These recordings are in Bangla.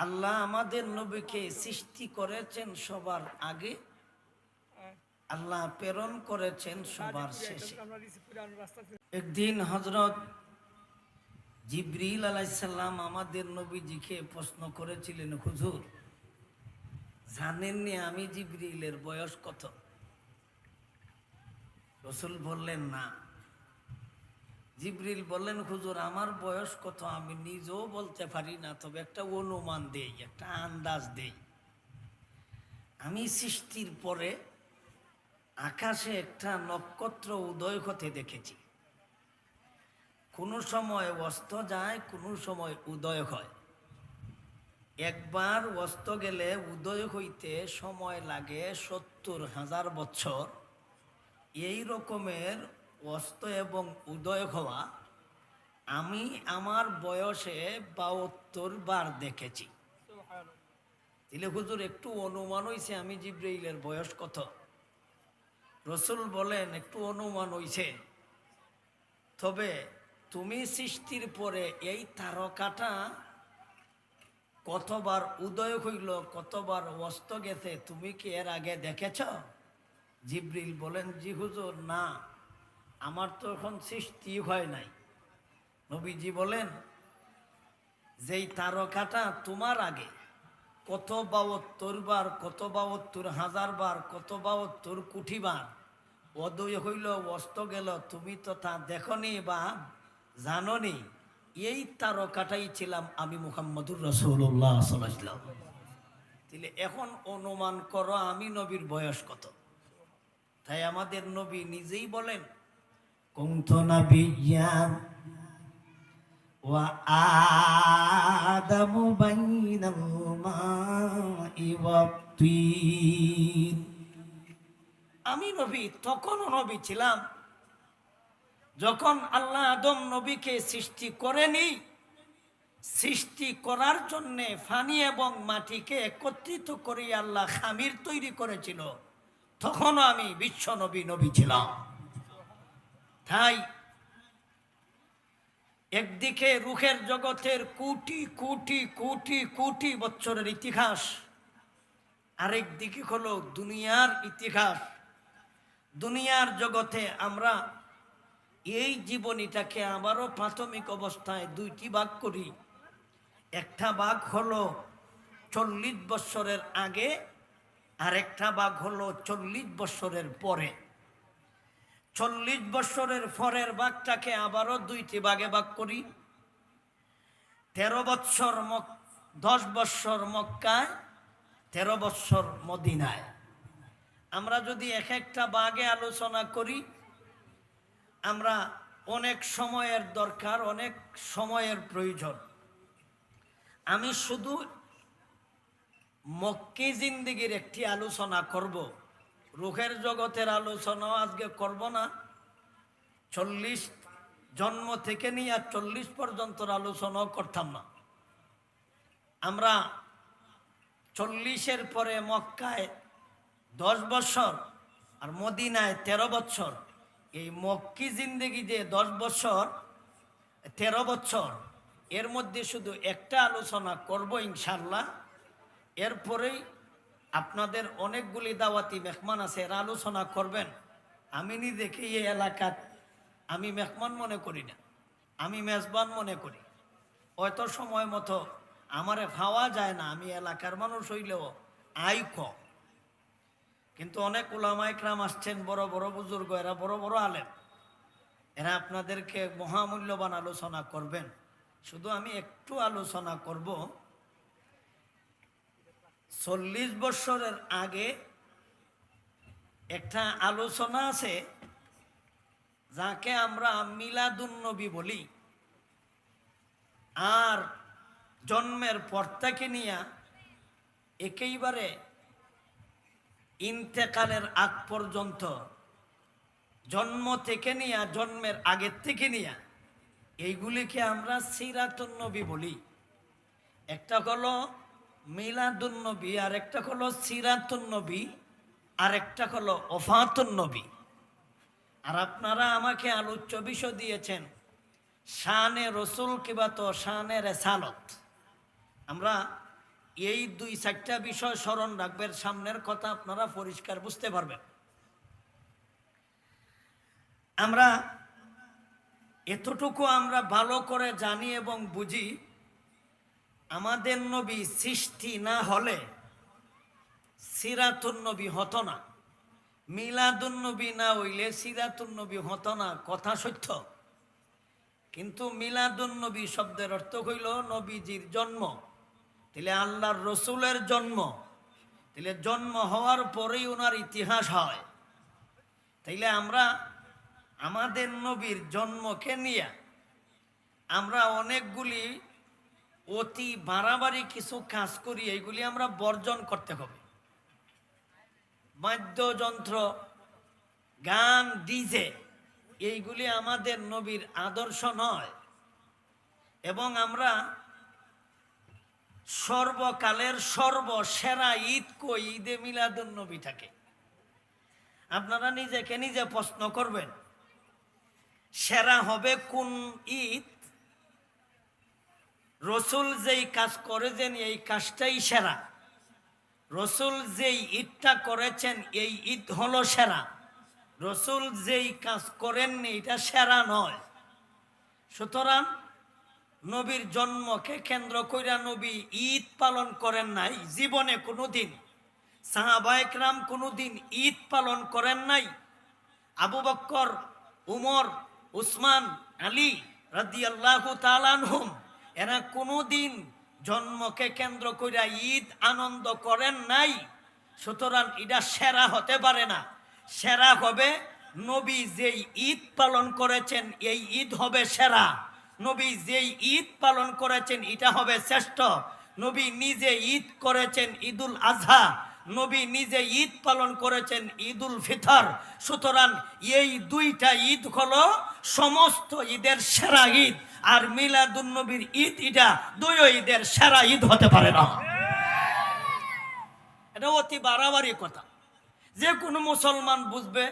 আল্লাহ আমাদের নবীকে সৃষ্টি করেছেন সবার আগে, আল্লাহ প্রেরণ করেছেন সবার শেষে। একদিন হযরত জিবরিল আলাইহিস সালাম আমাদের নবীজিকে প্রশ্ন করেছিলেন, হুজুর জানেননি আমি জিবরিলের বয়স কত? রাসূল বললেন না। জিবরিল বললেন, হুজুর আমার বয়স কত আমি নিজেও বলতে পারি না, তবে একটা অনুমান দেই, একটা আন্দাজ দেই। আমি সৃষ্টির পরে আকাশে একটা নক্ষত্র উদয় হতে দেখেছি। কোনো সময় অস্ত যায়, কোনো সময় উদয় হয়। একবার অস্ত গেলে উদয় হইতে সময় লাগে ৭০,০০০ বছর। এই রকমের অস্ত এবং উদয় হওয়া আমি আমার বয়সে ৭২ বার দেখেছি। তাহলে হুজুর একটু অনুমান হইছে আমি জিবরাইলের বয়স কত? রাসূল বলেন একটু অনুমান হইছে, তবে তুমি সৃষ্টির পরে এই তারকাটা কতবার উদয় হইল, কতবার অস্ত গেছে তুমি কি এর আগে দেখেছ? জিবরিল বলেন, জি হুজুর না, আমার তো এখন সৃষ্টি হয় নাই। নবীজি বলেন, যেই তারকাটা তোমার আগে কত ৭২ বার, কত ৭২,০০০ বার, কত ৭২ কোটি বার উদয় হইল অস্ত গেল, তুমি তো তা দেখনি বা জাননি। এই তারকাটাই ছিলাম আমি মুহাম্মদুর রাসূলুল্লাহ সাল্লাল্লাহু আলাইহি ওয়াসাল্লাম। তাহলে এখন অনুমান করো আমি নবীর বয়স কত? তাই আমাদের নবী নিজেই বলেন, কুনতু নাবিয়্যান ওয়া আদামু বাইনাল মাই ওয়াত তিন। আমি নবী তখনও নবী ছিলাম যখন আল্লাহ আদম নবীকে সৃষ্টি করেনি। সৃষ্টি করার জন্যে পানি এবং মাটিকে একত্রিত করে আল্লাহ খামির তৈরি করেছিল, তখনও আমি বিশ্ব নবী ছিলাম। তাই একদিকে রূহের জগতের কোটি কোটি কোটি কোটি বছরের ইতিহাস, আরেক দিকে হলো দুনিয়ার ইতিহাস। দুনিয়ার জগতে আমরা এই জীবনীটাকে আবারও প্রাথমিক অবস্থায় দুইটি ভাগ করি। একটা ভাগ হলো ৪০ বৎসরের আগে, আর একটা ভাগ হলো ৪০ বৎসরের পরে। ৪০ বৎসরের পরের ভাগটাকে আবারও দুইটি ভাগে ভাগ করি। ১৩ বৎসর ১০ বৎসর মক্কায়, ১৩ বৎসর মদিনায়। আমরা যদি এক একটা ভাগে আলোচনা করি, আমরা অনেক সময়ের দরকার, অনেক সময়ের প্রয়োজন। আমি শুধু মক্কি জিন্দেগির একটি আলোচনা করব, রূহের জগতের আলোচনাও আজকে করব না। ৪০ জন্ম থেকে নিয়ে ৪০ পর্যন্ত আলোচনাও করতাম না। আমরা ৪০-এর পরে মক্কায় ১০ বছর আর মদিনায় ১৩ বছর। এই মক্কি জিন্দেগি যে ১০ বছর ১৩ বছর, এর মধ্যে শুধু একটা আলোচনা করব ইনশাল্লাহ। এরপরেই আপনাদের অনেকগুলি দাওয়াতি মেহমান আছে, এরা আলোচনা করবেন। আমি নিজেকে এই এলাকার আমি মেহমান মনে করি না, আমি মেজবান মনে করি। হয়তো সময় মতো আমারে খাওয়া যায় না, আমি এলাকার মানুষ হইলেও আই কম। কিন্তু অনেক উলামা ইকরাম আসছেন, বড় বড় বুজুর্গ, এরা বড় বড় আলেম, এরা আপনাদেরকে মহামূল্যবান আলোচনা করবেন। শুধু আমি একটু আলোচনা করব। ৪০ বৎসরের আগে একটা আলোচনা আছে যাকে আমরা মিলাদুন নবী বলি, আর জন্মের পর থেকে নিয়ে একেবারে ইন্তেকালের আগ পর্যন্ত, জন্ম থেকে নিয়ে জন্মের আগের থেকে নিয়ে, এইগুলিকে আমরা সিরাতুন নবী বলি। একটা হলো মিলাদুন নবী, আর একটা হলো সিরাতুন নবী, আর একটা হলো ওফাতুন নবী। আর আপনারা আমাকে আলোচ্য বিষয় দিয়েছেন শানে রসুল কিবা তো শানে রেসালত। আমরা এই 2-4টা বিষয় স্মরণ রাখবেন, সামনের কথা আপনারা পরিষ্কার বুঝতে পারবেন। আমরা এতটুকু আমরা ভালো করে জানি এবং বুঝি, আমাদের নবী সৃষ্টি না হলে সিরাতুন নবী হতো না, মিলাদুন নবী না হইলে সিরাতুন নবী হতো না, কথা সত্য। কিন্তু মিলাদুন নবী শব্দের অর্থ হইল নবীজির জন্ম, তাহলে আল্লাহর রসুলের জন্ম, তাহলে জন্ম হওয়ার পরেই ওনার ইতিহাস হয়। তাইলে আমরা আমাদের নবীর জন্মকে নিয়ে আমরা অনেকগুলি অতি বাড়াবাড়ি কিছু কাজ করি, এইগুলি আমরা বর্জন করতে হবে। বাদ্যযন্ত্র, গান, ডিজে, এইগুলি আমাদের নবীর আদর্শ নয়। এবং আমরা সর্বকালের সর্বসেরা ঈদ কই? ঈদে মিলাদুন নবীটাকে। আপনারা নিজেকে নিজে প্রশ্ন করবেন, সেরা হবে কোন ঈদ? রসুল যেই কাজ করেছেন এই কাজটাই সেরা। রসুল যেই ঈদটা করেছেন এই ঈদ হলো সেরা। রসুল যেই কাজ করেননি এটা সেরা নয়। সুতরাং নবীর জন্মকে কেন্দ্র কইরা নবী ঈদ পালন করেন নাই জীবনে কোনোদিন। সাহাবায়ে কেরাম কোনোদিন ঈদ পালন করেন নাই। আবু বকর, উমর, উসমান, আলী রাদিয়াল্লাহু তাআলা আনহুম এরা কোনোদিন জন্মকে কেন্দ্র কইরা ঈদ আনন্দ করেন নাই। সুতরাং এটা সেরা হতে পারে না। সেরা হবে নবী যেই ঈদ পালন করেছেন এই ঈদ হবে সেরা। নবী যেই ঈদ পালন করেছেন এটা হবে শ্রেষ্ঠ। নবী নিজে ঈদ করেছেন ঈদুল আজহা, নবী নিজে ঈদ পালন করেছেন ঈদুল ফিতর। সুতরাং এই দুইটা ঈদ হলো সমস্ত ঈদের সেরা ঈদ। আর মিলাদুন নবীর ঈদ এটা দুই ঈদের সেরা ঈদ হতে পারে না। এটা অতি বাড়াবাড়ি কথা। যে কোনো মুসলমান বুঝবে,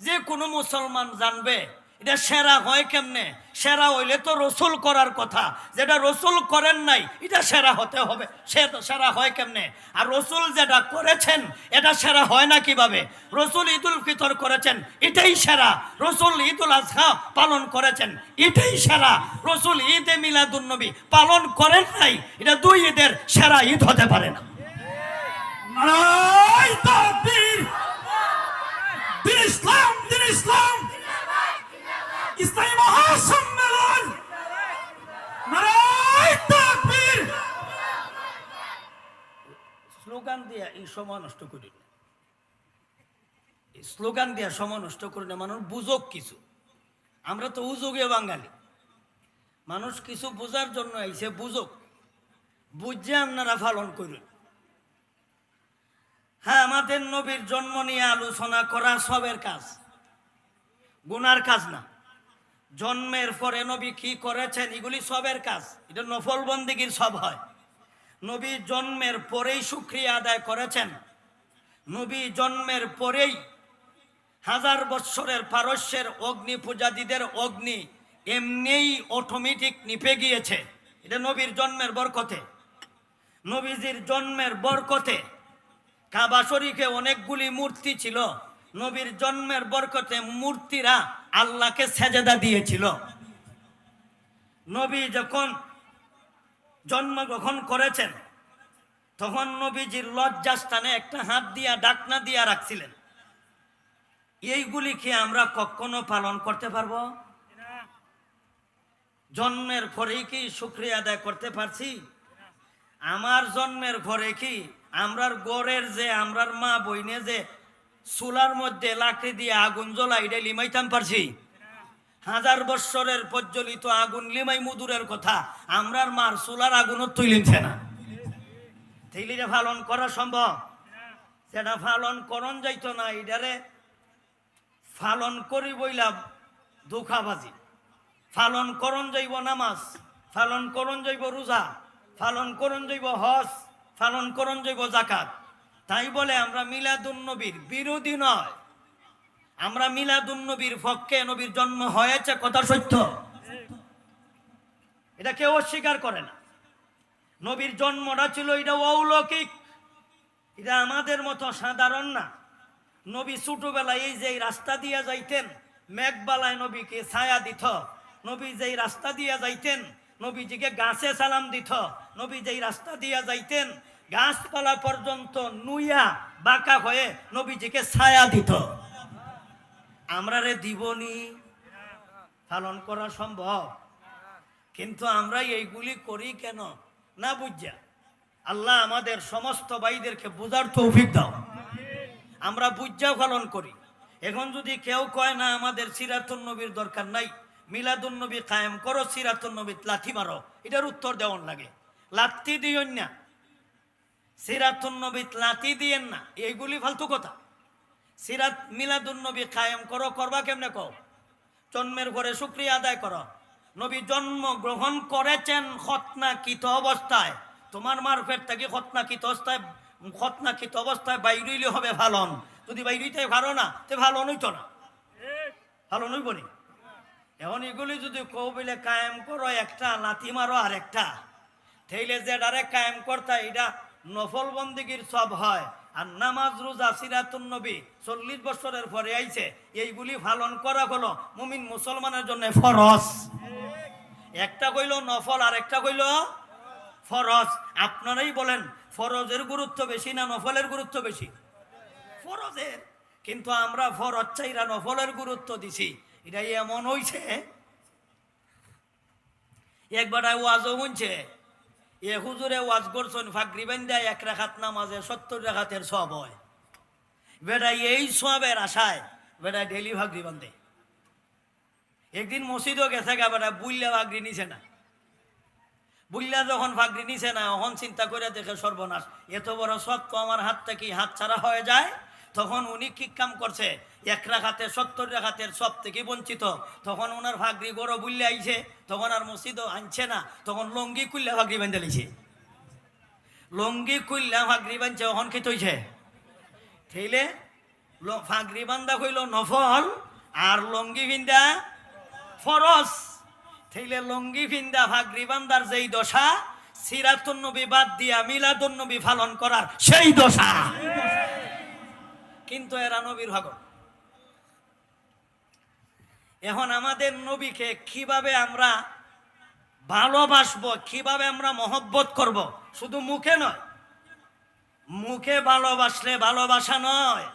যে কোনো মুসলমান জানবে এটা সেরা হয় কেমনে। সেরা হইলে তো রসুল করার কথা, যেটা রসুল করেন নাই এটা সেরা হতে হবে। সেরা হয় কেমনে? আর রসুল যেটা করেছেন এটা সেরা হয় না কিভাবে? রসুল ঈদুল ফিতর করেছেন এটাই সেরা। রসুল ঈদুল আজহা পালন করেছেন এটাই সেরা। রসুল ঈদে মিলাদুন নবী পালন করেন নাই, এটা দুই ঈদের সেরা ঈদ হতে পারে না। নারায়ে তাকবীর। দিন ইসলাম, দিন ইসলাম, ইসলামী মহাসম্মেলন। নারায়ে তাকবীর। স্লোগান দিয়া এই সময় নষ্ট করি না, স্লোগান দিয়া সময় নষ্ট করি না। মানুষ বুঝুক কিছু। আমরা তো উজুগে বাঙালি, মানুষ কিছু বোঝার জন্য আইসে, বুঝুক, বুঝে আপনারা পালন করুন। হ্যাঁ, আমাদের নবীর জন্ম নিয়ে আলোচনা করা সবের কাজ, গুনার কাজ না। জন্মের পরে নবী কি করেছেন এগুলি সবের কাজ, এটা নফল বন্দেগীর সব হয়। নবী জন্মের পরেই শুকরিয়া আদায় করেছেন। নবী জন্মের পরেই 1000 বৎসরের পারস্যের অগ্নি পূজাদীদের অগ্নি এমনিই অটোমেটিক নিভে গিয়েছে। এটা নবীর জন্মের বরকতে। নবীজির জন্মের বরকতে কাবা শরীফে অনেকগুলি মূর্তি ছিল। নবীর জন্মের বরকতে মূর্তিরা আল্লাহকে সেজদা দিয়েছিল। নবী যখন জন্মগ্রহণ করেছেন তখন নবীজির লজ্জাস্থানে একটা হাত দিয়া ডাকনা দিয়া রাখছিলেন। এইগুলি কি আমরা কখনো পালন করতে পারবো? জন্মের পরেই কি শুকরিয়া আদায় করতে পারছি? আমার জন্মের পরে কি আমরার গড়ের যে আমরার মা বইনে যে চুলার মধ্যে লাকড়ি দিয়ে আগুন জ্বলাই এটা লিমাইতাম পারছি? 1000 বৎসরের প্রজ্বলিত আগুন লিমাই মুদুরের কথা, আমরার মার চুলার আগুনও তুলিছে না। তাইলে পালন করা সম্ভব? সেটা পালন করন যাইতো না। এটারে পালন করি বইলা ধোঁকাবাজি। পালন করন যাইব নামাজ, পালন করন যাইব রোজা, পালন করন যাইব হজ, পালন করন যাইব যাকাত। তাই বলে আমরা মিলাদুন নবীর বিরোধী নয়, আমরা মিলাদুন নবীর পক্ষে। নবীর জন্ম হয়েছে, কথা সত্য, এটা কেউ অস্বীকার করে না। নবীর জন্মটা ছিল এটা অলৌকিক, এটা আমাদের মতো সাধারণ না। নবী ছোটবেলায় এই যে রাস্তা দিয়ে যাইতেন, মেঘবালায় নবীকে ছায়া দিত। নবী যেই রাস্তা দিয়ে যাইতেন, নবীজিকে গাছে সালাম দিত। নবী যেই রাস্তা দিয়ে যাইতেন, গাছপালা পর্যন্ত নুইয়া বাঁকা হয়ে নবীজিকে ছায়া দিত। আমরা রে দিবনি পালন করা সম্ভব, কিন্তু আমরা এইগুলি করি কেন না বুঝা। আল্লাহ আমাদের সমস্ত ভাইদেরকে বোঝার তৌফিক দাও, আমরা বুঝা পালন করি। এখন যদি কেউ কয় না আমাদের সিরাতুন নবীর দরকার নাই, মিলাদুন নবী কায়েম করো, সিরাতুন নবী লাথি মারো, এটার উত্তর দেওয়ান লাগে। লাথি দিয়েন না, সিরাতুন নবী লাথি দিয়েন না, এইগুলি ফালতু কথা। সিরাত মিলাদুন নবী কায়েম করো, করবা কেমনে কও? জন্মের ঘরে শুকরিয়া আদায় করো। নবী জন্ম গ্রহণ করেছেন খতনাকৃত অবস্থায়, তোমার মার পেট থেকে খতনাকৃত অবস্থায় বাইরইলে হবে ভালন। যদি বাইরইতে ভালো না তে ভালো নইতো না, ভালো নইব নি। এখন এগুলি যদি কৌ বলে কায়েম করো একটা, লাথি মারো আর একটা, তাইলে যে ডারে কায়েম করতা এটা নফল বন্দিগির সব হয়। আর নামাজ রোজা সিরাতুন নবী 40 বছরের পরে আইছে, এইগুলি পালন করা হলো মুমিন মুসলমানের জন্য ফরজ। একটা কইল নফল আর একটা কইল ফরজ। আপনারাই বলেন ফরজের গুরুত্ব বেশি না নফলের গুরুত্ব বেশি? ফরজের। কিন্তু আমরা ফরজ চাইরা নফলের গুরুত্ব দিছি। এটা এমন হইছে, একবার ওয়াজও শুনছে, এ হুজুরে ওয়াজ করছেন ফাগরি বান্ধা 1 রাকাত নামাজে 70 রাকাতের সব হয়। বেটা এই সবের আশায় বেটা ডেলি ফাগরি বান্ধে। একদিন মসজিদও গেছে গা, বেটা বুল্লা ফাগরি নিছে না। বুল্লা যখন ফাগরি নিছে না, তখন চিন্তা করে দেখে সর্বনাশ, এত বড় সব তো আমার হাত থেকে হাত ছাড়া হয়ে যায়। তখন উনি কি কাম করছে, 1 রাকাতে 70 রাকাতের সব থেকে বঞ্চিত। তখন ওনার ফাগরি গড় বুল্লে আইছে, তখন আর মসজিদও আনছে না, তখন লঙ্গি কুল্লা ফাগরি বান্ধে লিছে। লঙ্গি কুল্লা ফাগরি বানছে, তখন কি তৈছে থেইলে ফাগরি বান্ধা কইল নফল আর লঙ্গি ভিন্দা ফরজ। থেইলে লঙ্গি ভিন্দা ফাগরি বান্দার যেই দশা, সিরাতুন নবী বাদ দিয়া মিলাদুন নবী পালন করার সেই দশা। কিন্তু এরা নবীর ভাগ। এখন আমাদের নবীকে কিভাবে আমরা ভালোবাসবো, কিভাবে আমরা মহব্বত করব, শুধু মুখে নয়। মুখে ভালোবাসলে ভালোবাসা নয়,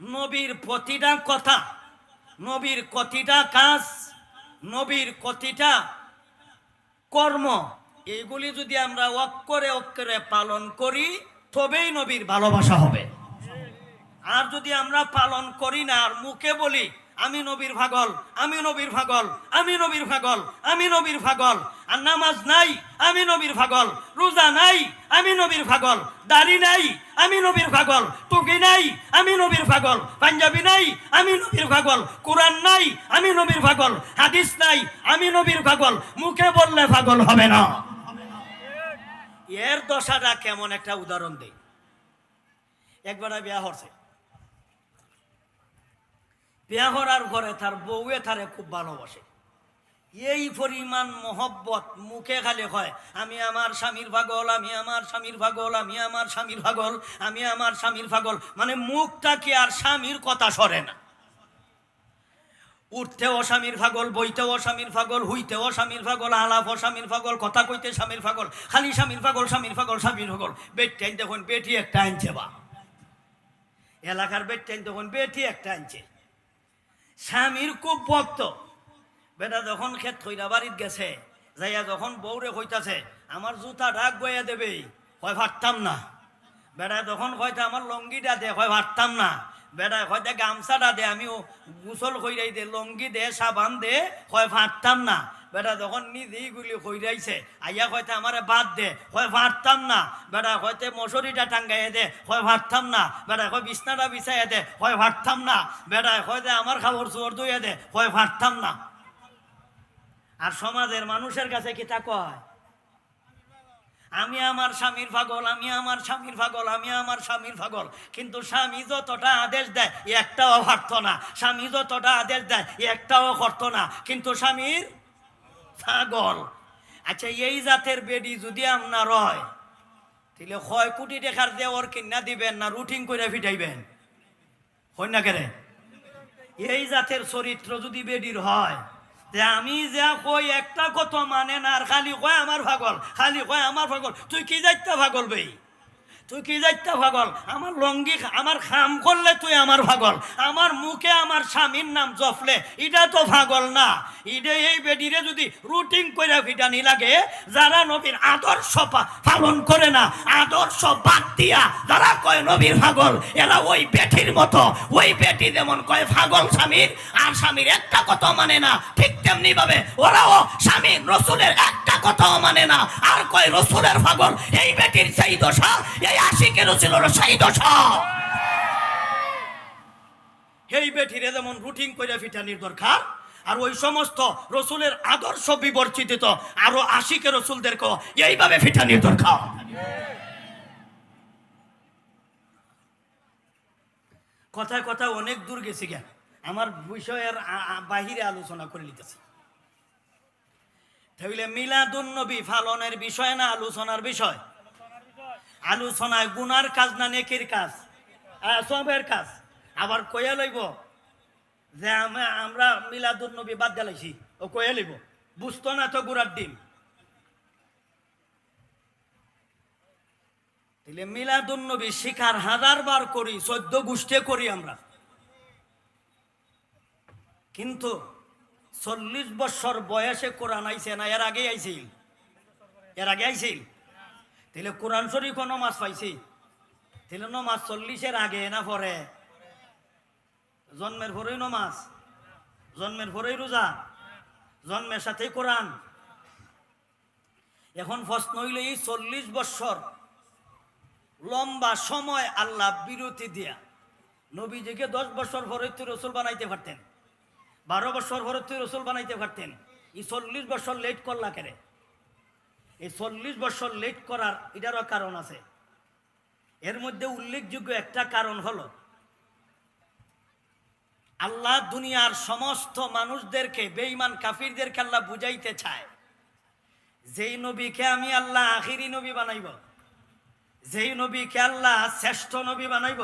নবীর প্রতিটা কথা, নবীর প্রতিটা কাজ, নবীর প্রতিটা কর্ম, এইগুলি যদি আমরা অক্ষরে অক্ষরে পালন করি তবেই নবীর ভালোবাসা হবে। আর যদি আমরা পালন করি না, আর মুখে বলি আমি নবীর পাগল, আমি নবীর পাগল, আমি নবীর পাগল, আমি নবীর পাগল, আর নামাজ নাই আমি নবীর পাগল, রোজা নাই আমি নবীর পাগল, দাড়ি নাই আমি নবীর পাগল, টুপি নাই আমি নবীর পাগল, পাঞ্জাবি নাই আমি নবীর পাগল, কোরআন নাই আমি নবীর পাগল, হাদিস নাই আমি নবীর পাগল, মুখে বললে পাগল হবে না। এর দশাটা কেমন একটা উদাহরণ দেই। একবার বিয়া হচ্ছে, বিয়া করার ঘরে তার বউয়ে তারে খুব ভালোবাসে। এই পরিমাণ মহব্বত, মুখে খালি হয় আমি আমার স্বামীর পাগল, আমি আমার স্বামীর পাগল, আমি আমার স্বামীর পাগল, আমি আমার স্বামীর পাগল। মানে মুখটা কি আর স্বামীর কথা সরে না। উঠতেও স্বামীর পাগল, বইতেও স্বামীর পাগল, হইতেও স্বামীর পাগল, আলাপও স্বামীর পাগল, কথা কইতে স্বামীর পাগল, খালি স্বামীর পাগল, স্বামীর পাগল, স্বামীর পাগল। বেটটাইন দেখুন বেটি একটা আনছে, বা এলাকার বেটটাইন দেখুন বেটি একটা আনছে। স্বামীর খুব ভক্ত। বেটা যখন ক্ষেত থইরা বাড়িত গেছে, যাইয়া যখন বউরে কইতাছে আমার জুতা ডাক বইয়া দেবে, হয় পারতাম না। বেটা যখন কয়টা আমার লঙ্গিটা দে, হয় পারতাম না। বেটা হয়তো গামছাটা দে, আমিও গোসল কইরাই দে, লঙ্গি দে, সাবান দে, হয় পারতাম না। বেটা যখন নিজেই গুলি কইরাইছে, আইয়া হয়তো আমারে বাদ দে, হয় পারতাম না। বেটা হয়তো মশারিটা টাঙ্গাইয়ে দে, হয় পারতাম না। বেটা হয় বিছনাটা বিছাইয়া দে, হয় পারতাম না। বেটা হয়তো আমার খাবার চোর ধুয়ে দে, হয় পারতাম না। আর সমাজের মানুষের কাছে কি তা কয়, আমি আমার স্বামীর পাগল, আমি আমার স্বামীর পাগল, আমি আমার স্বামীর পাগল। কিন্তু স্বামী যতটা আদেশ দেয় একটাও পারত না, স্বামী যতটা আদেশ দেয় একটাও করতো না, কিন্তু স্বামীর পাগল। আচ্ছা এই জাতের বেডি যদি আপনার হয় তাহলে 6 কোটি টাকার দেওয়ার কিনা দিবেন না রুটিন করে ফিটাইবেন? হয় না কেরে? এই জাতের চরিত্র যদি বেডির হয়, যে আমি যা কই একটা কত মানে না, আর খালি কয় আমার পাগল, খালি কয় আমার পাগল। তুই কি যাইতা পাগল ভাই? তুই কি যাইতা পাগল? আমার লঙ্গি আমার খাম করলে তুই আমার পাগল, আমার মুখে আমার স্বামীর নাম জপলে এটা তো পাগল না। এটা এই বেডিরে যদি রুটিন করে ফিটানি লাগে, যারা নবীর আদর্শ পালন করে না, আদর্শ বাদ দিয়া যারা কয় নবীর পাগল, এরা ওই বেটির মতো। ওই বেটি যেমন কয় পাগল স্বামীর, আর স্বামীর একটা কথা মানে না, ঠিক তেমনি ভাবে ওরাও স্বামীর রসুলের একটা কথাও মানে না, আর কয় রসুলের পাগল। এই বেটির সেই দশা, এই আশিকের রসুলের সেই দশা। এই বেটিরে যেমন রুটিন করে ফিটানির দরকার, আর ওই সমস্ত রসুলের আদর্শ বিবর্চিত আরো আশিকের রসুলদেরকেও এইভাবে ফিটানির দরকার। কথায় কথায় অনেক দূর গেছি গে, আমার বিষয়ের বাহিরে আলোচনা করে নিতেছি। তাহলে মিলাদুন নবী পালনের বিষয় না আলোচনার বিষয়? আলোচনায় গুনার কাজ না নেকির কাজ? সবের কাজ। আবার কয়া লইব যে আমরা মিলাদুন নবী বাদ গালাইছি, ও কয়া লইব বুঝতো না তো গুড়ার ডিম। তাহলে মিলাদুন নবী শিকার 1000 বার করি, 14 গোষ্ঠী করি আমরা, কিন্তু 40 বছর বয়সে কোরআন আইছে না? এর আগে আইছিল? এর আগে আইছিল? তাহলে কোরআন শরীফ নমাজ পাইছি, তাহলে নমাজ 40-এর আগে না পরে? জন্মের পরেই নমাজ, জন্মের পরেই রোজা, জন্মের সাথেই কোরআন। এখন প্রশ্ন হইল, এই 40 বছর লম্বা সময় আল্লাহ বিরতি দিয়া নবীজিকে 10 বছর পরে তুই রসুল বানাইতে পারতেন, 12 বছর পরে তুই রসুল বানাইতে পারতেন। এই 40 বছর লেট করলা কেরে? এই 40 বছর লেট করার এটারও কারণ আছে। এর মধ্যে উল্লেখযোগ্য একটা কারণ হলো, আল্লাহ দুনিয়ার সমস্ত মানুষদেরকে, বেঈমান কাফিরদেরকে আল্লাহ বুঝাইতে চায়, যেই নবীকে আমি আল্লাহ আখিরি নবী বানাইব, যেই নবীকে আল্লাহ শ্রেষ্ঠ নবী বানাইব,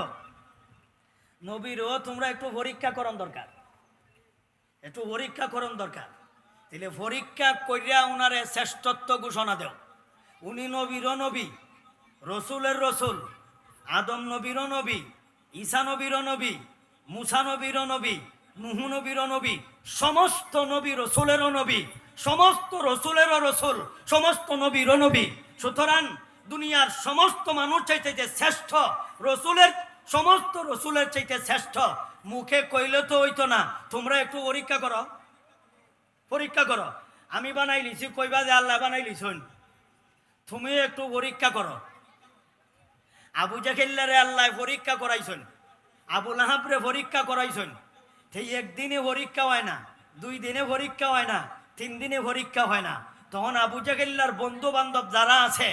নবীরও তোমরা একটু পরীক্ষা করণ দরকার, একটু পরীক্ষা করণ দরকার। তাহলে পরীক্ষা করিয়া উনারে শ্রেষ্ঠত্ব ঘোষণা দেও। উনি নবীরও নবী, রসুলের রসুল, আদম নবীরও নবী, ঈসা নবীরও নবী, মুসা নবীরও নবী, নুহু নবীরও নবী, সমস্ত নবী রসুলেরও নবী, সমস্ত রসুলেরও রসুল, সমস্ত নবীরও নবী। সুতরাং দুনিয়ার সমস্ত মানুষ চাইতে যে শ্রেষ্ঠ, রসুলের সমস্ত রসুলের চাইতে শ্রেষ্ঠ, মুখে কইলে তো হইতো না। তোমরা একটু পরীক্ষা করো, পরীক্ষা করো। আমি বানাই লিছি, কইবা যে আল্লাহ বানাই লিছুন। তুমি একটু পরীক্ষা করো। আবু জাহেলের আল্লাহ পরীক্ষা করাইছেন, আবু লাহাবরে পরীক্ষা করাইছেন। সেই একদিনে পরীক্ষা হয় না, 2 দিনে পরীক্ষা হয় না, 3 দিনে পরীক্ষা হয় না। তখন আবু জাহেলের বন্ধু বান্ধব যারা আছে,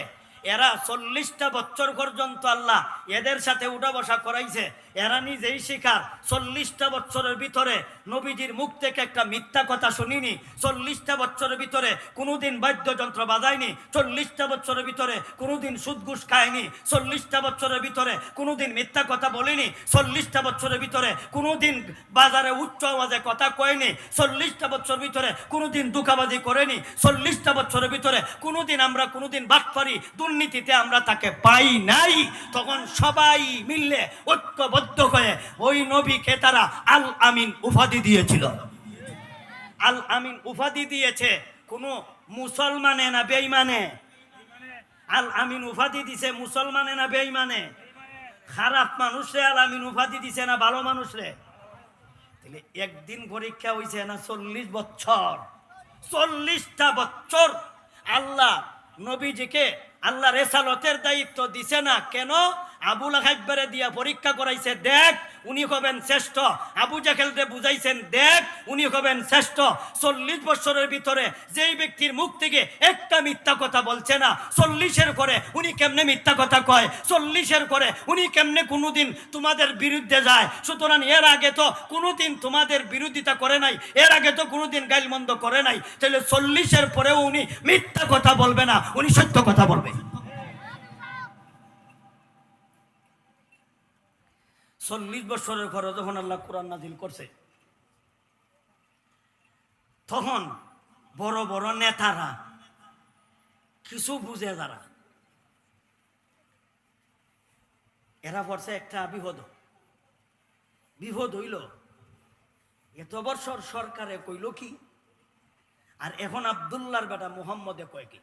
এরা 40টা বছর পর্যন্ত আল্লাহ এদের সাথে উঠা বসা করাইছে। এরা নিজেই শিকার। 40টা বছরের ভিতরে নবীজির মুখ থেকে একটা মিথ্যা কথা শুনিনি। 40টা বছরের ভিতরে কোনোদিন বাদ্যযন্ত্র বাজায়নি। 40টা বছরের ভিতরে কোনোদিন সুদ ঘুষ খায়নি। 40টা বছরের ভিতরে কোনোদিন মিথ্যা কথা বলেনি। 40টা বছরের ভিতরে কোনোদিন বাজারে উচ্চ আওয়াজে কথা কয়নি। 40টা বছর ভিতরে কোনোদিন দুঃখাবাজি করেনি। 40টা বছরের ভিতরে কোনোদিন আমরা কোনোদিন বাটপারি দুর্নীতিতে আমরা তাকে পাই নাই। তখন সবাই মিললে ঐক্যবদ্ধ হয়ে ওই নবীকে তারা আল আমিন উপাধি দিয়েছিল। আল আমিন উপাধি দিয়েছে কোন মুসলমানে না বেঈমানে? আল আমিন উপাধি দিছে মুসলমানে না বেঈমানে? খারাপ মানুষরে আল আমিন উপাধি দিছে না ভালো মানুষরে? তাহলে একদিন পরীক্ষা হইছে না 40 বছর? 40টা বছর আল্লাহ নবীজিকে আল্লাহ রেসালতের দায়িত্ব দিছে না কেন? আবু লাহাবরে দিয়া পরীক্ষা করাইছে, দেখ উনি হবেন শ্রেষ্ঠ। আবু জাহেলকে বুঝাইছেন, দেখ উনি হবেন শ্রেষ্ঠ। 40 বছরের ভিতরে যেই ব্যক্তির মুখ থেকে একটা মিথ্যা কথা বলছে না, 40-এর করে উনি কেমনে মিথ্যা কথা কয়, 40-এর করে উনি কেমনে কোনোদিন তোমাদের বিরুদ্ধে যায়। সুতরাং এর আগে তো কোনোদিন তোমাদের বিরোধিতা করে নাই, এর আগে তো কোনোদিন গাইলমন্দ করে নাই, তাহলে 40-এর পরেও উনি মিথ্যা কথা বলবে না, উনি সত্য কথা বলবে। 40 বছরের পরে যখন আল্লাহ কোরআন নাজিল করছে, তখন বড় বড় নেতারা কিছু বুঝে, যারা এরা পড়ছে একটা বিপদ হইল। এত বছর সরকারে কইল কি, আর এখন আব্দুল্লাহর বেটা মুহাম্মদে কয় কি।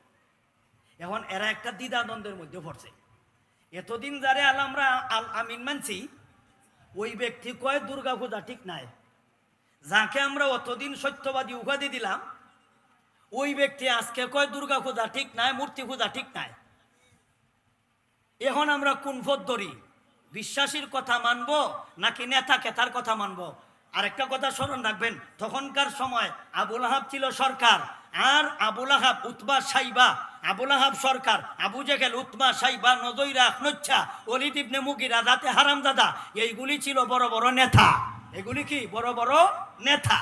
এখন এরা একটা দ্বিধাদ্বন্দ্বের মধ্যে পড়ছে। এতদিন যারে আমরা আল আমিন মানছি, ওই ব্যক্তি কয় দুর্গা পূজা ঠিক নাই। যাকে আমরা অতদিন সত্যবাদী উপাধি দিলাম, ওই ব্যক্তি আজকে কয় দুর্গা পূজা ঠিক নাই, মূর্তি পূজা ঠিক নাই। এখন আমরা কোন পদ্ধতি, বিশ্বাসীর কথা মানবো নাকি নেতা কেতার কথা মানবো? আরেকটা কথা স্মরণ রাখবেন, তখনকার সময় আবুল আহাব ছিল সরকার, আর আবুল আহাব, উতবা, সাইবা, আবুল আহাব সরকার, আবু জেহেল, উতবা, সাইবা, নজইরা, আখনুচ্ছা, ওলিদ ইবনে মুগিরা, জাতে হারামজাদা, এইগুলি ছিল বড় বড় নেতা। এগুলি কি বড় বড় নেতা?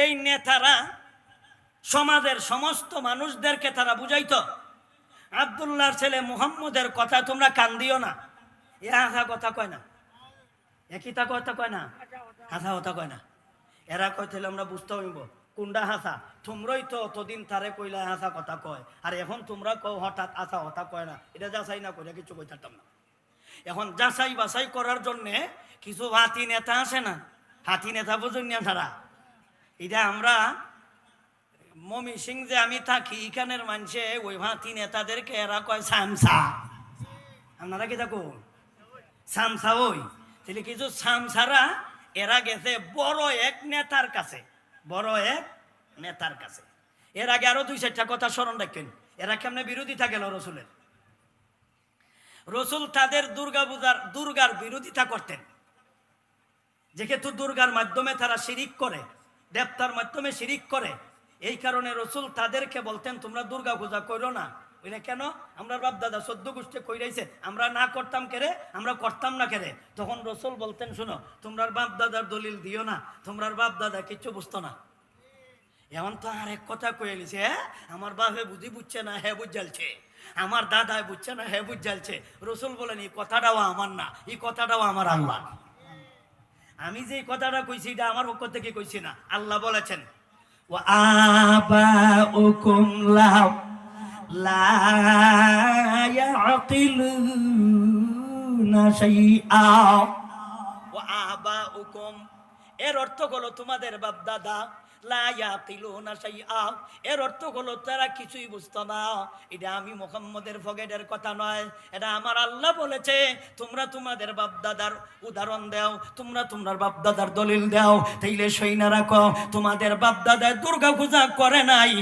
এই নেতারা সমাজের সমস্ত মানুষদেরকে তারা বুঝাইতো, আব্দুল্লাহর ছেলে মুহাম্মদের কথা তোমরা কান দিও না। এ হাসা কথা কয় না, একইটা কথা কয় না, হাসা কথা কয় না। এরা কয় তাহলে আমরা বুঝতে হইব কোনটা হাসা। তোমরাই তো অতদিন তারে কইলা হাসা কথা কয়, আর এখন তোমরা কও হঠাৎ হাসা কথা কয় না। এটা যাচাই না কইরা কিছু কই থাকতাম না। এখন যাচাই বাছাই করার জন্যে কিছু হাতি নেতা আছে না, হাতি নেতা বুঝুন না তারা। এটা আমরা মমি সিং যে আমি থাকি, এখানের মানুষে ওই হাতি নেতাদেরকে এরা কয় সামসা। আপনারা কি থাকো সামসা? ওই তাহলে কিছু সামসারা এরা গেছে বড় এক নেতার কাছে, বড় এক নেতার কাছে। এর আগে আরো 2-4টা কথা স্মরণ রাখেন। এরা কেমনে বিরোধিতা গেল রসুলের। রসুল তাদের দুর্গার বিরোধিতা করতেন, যেহেতু দুর্গার মাধ্যমে তারা শিরিক করে, দেবতার মাধ্যমে শিরিক করে। এই কারণে রসুল তাদেরকে বলতেন তোমরা দুর্গা পূজা করো না। ওইটা কেন? আমরা বাপ দাদা 14 গোষ্ঠী কইরাইছে, আমরা না করতাম কেরে, আমরা করতাম না কেরে। তখন রসুল বলতেন শোনো, তোমরা বাপ দাদার দলিল দিও না, তোমরা বাপ দাদা কিচ্ছু বুঝতো না। এমন তো আরেক কথা কয়ে লিছে, আমার বাপে বুঝি বুঝছে না, হ্যাঁ বুঝ জ্বালছে, আমার দাদায় বুঝছে না, হ্যাঁ বুঝ জ্বালছে। রসুল বলেন এই কথাটাও আমার না, এই কথাটাও আমার আল্লাহ। আমি যে কথাটা কইছি এটা আমার পক্ষ থেকে কইছি না, আল্লাহ বলেছেন ওয়া আবাউকুম লা ইয়াকিলুনা শাইআ। ওয়া আবাউকুম এর অর্থ হলো তোমাদের বাপ দাদা, লা ইয়াকিলুনা শাইআ এর অর্থ হলো তারা কিছুই বুঝতো না। এটা আমি মুহাম্মদের ফগেটের কথা নয়, এটা আমার আল্লাহ বলেছে। তোমরা তোমাদের বাপ দাদার উদাহরণ দাও, তোমরা তোমার বাপ দাদার দলিল দাও, তাইলে সইনা রাখো তোমাদের বাপ দাদা দুর্গা পূজা করে নাই,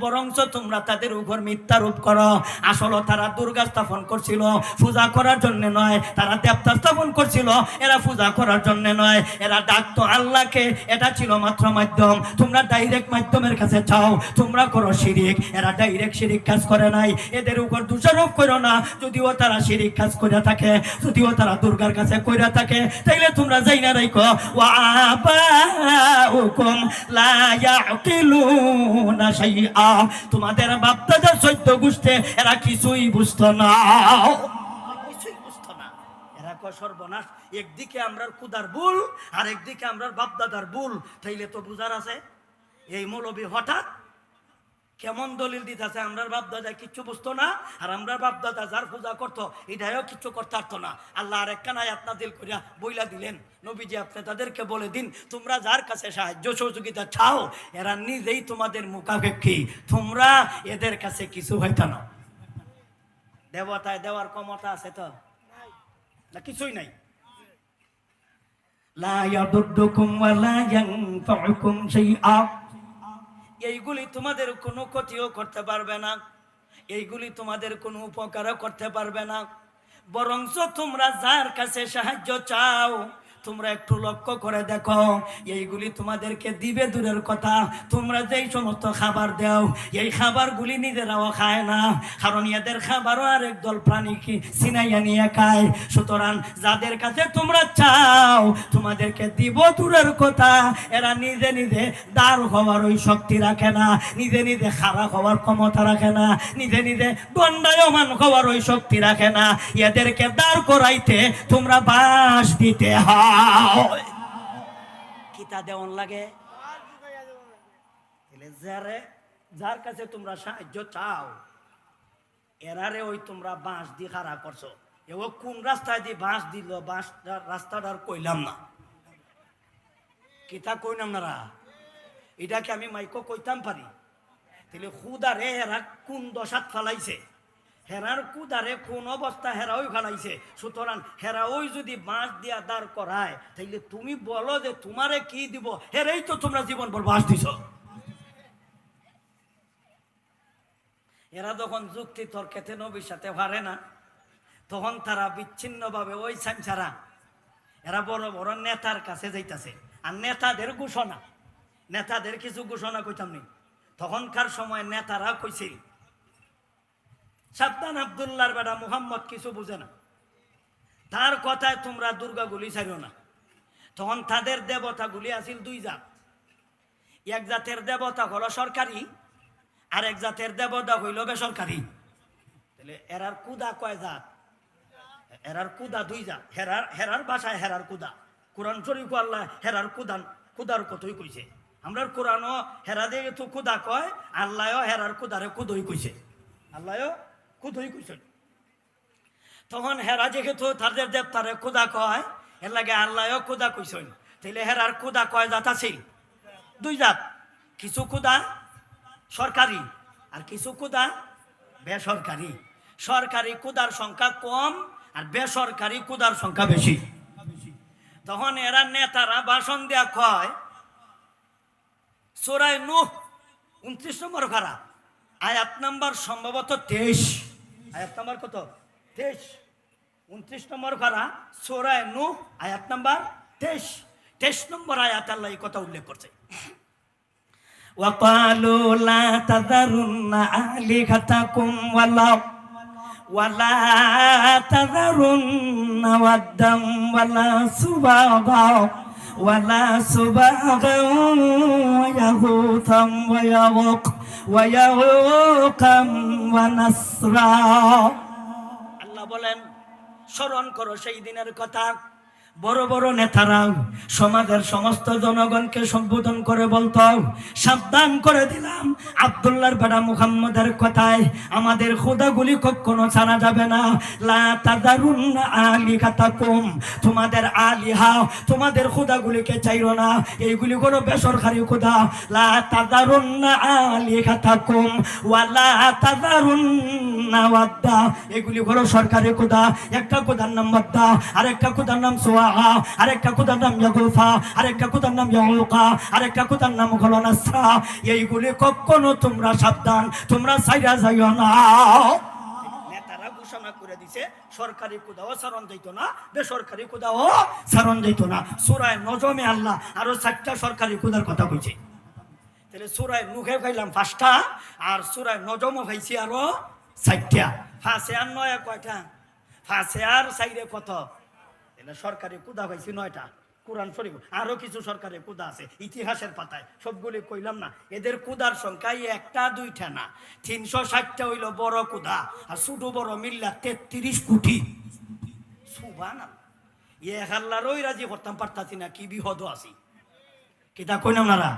বরঞ্চ তোমরা তাদের উপর মিথ্যারোপ করো। আসলে তারা দুর্গা স্থাপন করছিল পূজা করার জন্য নয়, তারা দেবতা স্থাপন করছিল, এরা পূজা করার জন্য নয়, এরা ডাকতো আল্লাহকে, এটা ছিল মাত্র মাধ্যম। তোমরা ডাইরেক্ট মাধ্যমের কাছে চাও, তোমরা করো শিরিক, এরা ডাইরেক্ট শিরিক কাজ করে নাই। এদের উপর দোষারোপ করো না, যদিও তারা শিরিক কাজ করে থাকে, যদিও তারা দুর্গার কাছে কইরা থাকে, তাইলে তোমরা যাই না রাখো ওয়া আবাউকুম লা ইয়াকিলুনা শাইআ তোমাদের বাপ দাদা 14 গোষ্ঠী এরা কিছুই বুঝতো না, কিছুই বুঝতো না। এরা কয় সর্বনাশ, একদিকে আমরার খুদার ভুল আর একদিকে আমরার বাপ দাদার ভুল, তাইলে তো বুঝার আছে। এই মৌলবী হঠাৎ কেমন দলিল দিতেছে, আমরার বাপ দাদা কিচ্ছু বুঝতো না, আর আমরার বাপ দাদা যার পূজা করতো এটাও কিচ্ছু করতে পারতো না। আল্লাহ আর একখান আয়াত নাযিল করিয়া বইলা দিলেন, নবীজি আপনি তাদেরকে বলে দিন তোমরা যার কাছে সাহায্য সহযোগিতা চাও এরা নিজেই তোমাদের মুখাপেক্ষী, তোমরা এদের কাছে কিছু হইতো না। দেবতায় দেওয়ার ক্ষমতা আছে তো না? কিছুই নাই। লা ইয়াদুররুকুম ওয়া লা ইয়ানফাউকুম শাইআ এইগুলি তোমাদের কোনো ক্ষতিও করতে পারবে না, এইগুলি তোমাদের কোনো উপকারও করতে পারবে না, বরঞ্চ তোমরা যার কাছে সাহায্য চাও তোমরা একটু লক্ষ্য করে দেখো, এইগুলি তোমাদেরকে দিবে দূরের কথা, তোমরা যেই সমস্ত খাবার দাও এই খাবারগুলি নিজেরাও খায় না, কারণ এদের খাবারও আরেক দল প্রাণীকে ছিনাইয়া নিয়ে খায়। সুতরাং যাদের কাছে তোমরা চাও তোমাদেরকে দিব দূরের কথা, এরা নিজে নিজে দাঁড় হওয়ার ওই শক্তি রাখে না, নিজে নিজে খারাপ হওয়ার ক্ষমতা রাখে না, নিজে নিজে দণ্ডায়মান হওয়ার ওই শক্তি রাখে না। এদেরকে দাঁড় করাইতে তোমরা বাঁশ দিতে হয়। কিতা দেওয়ান লাগে? যার কাছে তোমরা সাহায্য চাও এরারে ওই তোমরা বাঁশ দিয়ে খাড়া করছো। এও কোন রাস্তায় দিয়ে বাঁশ দিল, বাঁশ রাস্তাটার কইলাম না, কিতা কইলাম না, এটাকে আমি মাইকো কইতাম পারি। তাহলে খুদারে এরা কোন দশাত ফালাইছে, হেরার কুদারে কোন অবস্থা হেরাওই ফেলাইছে। সুতরাং হেরা ওই যদি বাঁশ দিয়া দাঁড় করায় তাইলে তুমি বলো যে তোমারে কি দিব, হেরাই তো তোমরা জীবন ভর বাঁশ দিছ। এরা যখন যুক্তি তর্কেতে নবীর সাথে পারে না তখন তারা বিচ্ছিন্নভাবে ওই সামসারা এরা বড় বড় নেতার কাছে যাইতাছে। আর নেতাদের ঘোষণা, নেতাদের কিছু ঘোষণা কইতাম নি, তখনকার সময় নেতারা কইছে সাবধান আব্দুল্লাহর বেটা মুহাম্মদ কিছু বুঝে না, তার কথায় তোমরা দুর্গাগুলি ছাড়িও না। তখন তাদের দেবতাগুলি আছিল দুই জাত, এক জাতের দেবতা হলো সরকারি আর এক জাতের দেবতা হইল বেসরকারি। তাহলে এরার কুদা কয় জাত? এরার কুদা দুই জাত। হেরার ভাষায় হেরার কুদা, কোরআন শরীফ আল্লাহ হেরার কুদার কতই কইছে। আমরা কোরআনও হেরা দিয়ে তো কুদা কয়, আল্লাহও হেরার কুদারে কুদই কইছে, আল্লাহও কুদই কইছে। তখন হেরা যেহেতু তাদের দেবতারে কুদা কয় এর লাগে আল্লাহও কুদা কইছেন। তাইলে হেরার কুদা কয় জাত আছিল? দুই জাত, কিছু কুদা সরকারি আর কিছু কুদা বেসরকারি। সরকারি কুদার সংখ্যা কম আর বেসরকারি কুদার সংখ্যা বেশি। তখন এরা নেতারা ভাষণ দেয়া কয় সূরা নূহ 29 নম্বর পারা আয়াত নাম্বার সম্ভবত 23, আয়াত নাম্বার কত? 23, 29 নম্বর পারা সূরা নূহ আয়াত নাম্বার 23 নম্বর আয়াত আল্লাহ এই কথা উল্লেখ করছে। وقالوا لا تذرن آلهتكم ولا تذرن ودا ولا سواعا ويغوثا ويعوقا ونسرا। আল্লাহ বলেন স্মরণ করো সেই দিনের কথা, বড় বড় নেতারা সমাজের সমস্ত জনগণকে সম্বোধন করে বলতো সাবধান করে দিলাম আব্দুল্লাহর বেটা মুহাম্মদের কথায় আমাদের খোদাগুলি কখনো ছাড়া যাবে না। লা তাযারুন্না আলিহাতাকুম, তোমাদের আলিহা তোমাদের খোদাগুলিকে চাইরো না, এইগুলি হলো বেসরকারি খোদা। লা তাযারুন্না আলিহাতাকুম ওয়ালা তাযারুন্না ওয়াদ্দা, এগুলি হলো সরকারি খোদা। একটা খোদার নাম ওয়াদ্দা, আরেকটা খোদার নাম সুয়া, আরেকটা খোদার নাম ইয়াগুসা, আরেকটা খোদার নাম ইয়াউকা, আরেকটা খোদার নাম হলো নাসরা। এইগুলি কখনো তোমরা সাবধান, তোমরা ছাইরা যাইও না। নেতারা ঘোষণা করে দিছে সরকারি খোদাও সারণ যাইত না, বেসরকারি খোদাও সারণ যাইত না। সূরা নজমে আল্লাহ আরো 4টা সরকারি খোদার কথা কইছে। তাহলে সূরা নূহে পাইলাম 5টা আর সূরা নজমও পাইছি আরো 4টা। ফাসিয়ার 9 কয়টা? ফাসিয়ার 4 কত? সরকারি কুদা পাইছি 9টা। কোরআন শরীফ আরো কিছু সরকারি কুদা আছে ইতিহাসের পাতায়, সবগুলি কইলাম না। এদের কুদার সংখ্যা 1টা 2টা না, 360টা হইল বড় কুদা আর ছোট বড় মিল্লা 33 কোটি। সুবহানাল্লাহ, এক আল্লাহরই রাজি করতাম পারতাছি না, কি বিহদ আছি। কিতা কইলাম না,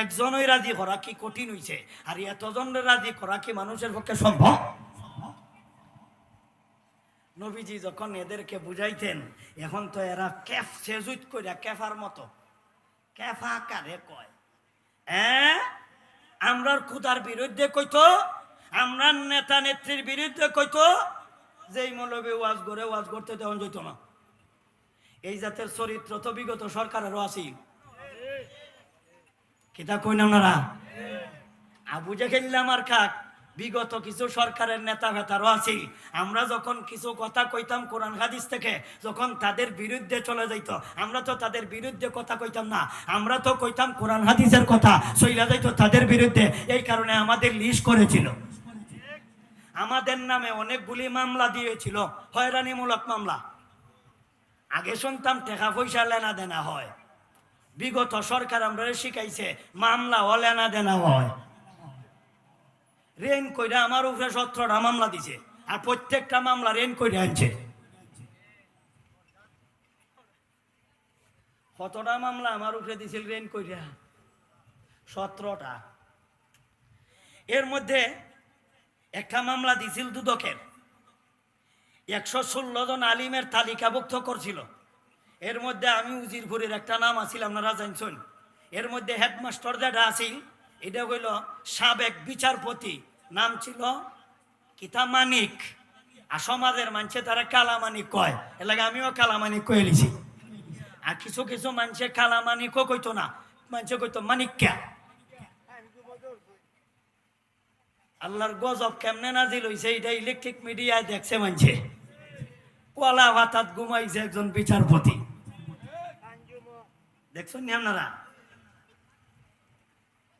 একজনই রাজি করা কি কঠিন হইছে, আর এতজনের রাজি করা কি মানুষের পক্ষে সম্ভব? নবীজি যখন এদেরকে বুঝাইতেন, এখন তো এরা ক্যাফ সেজুত কইরা ক্যাফার মতো, ক্যাফা কারে কয়, আমরার খুদার বিরুদ্ধে কইতো, আমরা নেতা নেত্রীর বিরুদ্ধে কইতো, যেই মৌলবী ওয়াজ করে ওয়াজ করতে তেমন যেত না। এই জাতের চরিত্র তো বিগত সরকারেরও আছিল। কিতা কইন আপনারা? আবু জেহেল আমার খাক বিগত কিছু সরকারের নেতা ফেতারও আছিল, আমরা যখন কিছু কথা কইতাম কোরআন হাদিস থেকে, যখন তাদের বিরুদ্ধে চলে যাইতো, আমরা তো তাদের বিরুদ্ধে কথা কইতাম না, আমরা তো কইতাম কোরআন হাদিসের কথা, চইলা যাইতো তাদের বিরুদ্ধে। এই কারণে আমাদের লিস্ট করেছিল, আমাদের নামে অনেকগুলি মামলা দিয়েছিল, হয়রানিমূলক মামলা। আগে শুনতাম টাকা পয়সা লেনা দেনা হয়, বিগত সরকার আমরা শিখাইছে মামলা ও লেনা দেনা হয়। রেন কইরা আমার উপরে 17টা মামলা দিছে, আর প্রত্যেকটা মামলা রেন কইরা আনছে। কতটা মামলা আমার উপরে দিছিল রেন কইরা? 17টা। এর মধ্যে একটা মামলা দিছিল দুদকের, 116 জন আলিমের তালিকাভুক্ত করছিল। এর মধ্যে আমি উজিরপুরের একটা নাম আছিল, আপনারা জানছেন। এর মধ্যে হেডমাস্টার যেটা আছিল, এটা হইল সাবেক বিচারপতি, নাম ছিল কিতা মানিক। আর সমাজের মানুষে তারা কালামানিক কয়, এর লাগে আমিও কালামানিক কয়ে লিছি। আর কিছু কিছু মানুষে কালামানিকও কইতো না, মানুষে কইতো মানিক্যা। আল্লাহর গজব কেমনে নাজিল হইছে এটা ইলেকট্রিক মিডিয়ায় দেখছে মানুষে। কলা ভাতাত ঘুমাইছে একজন বিচারপতি, দেখছেন নি আপনারা?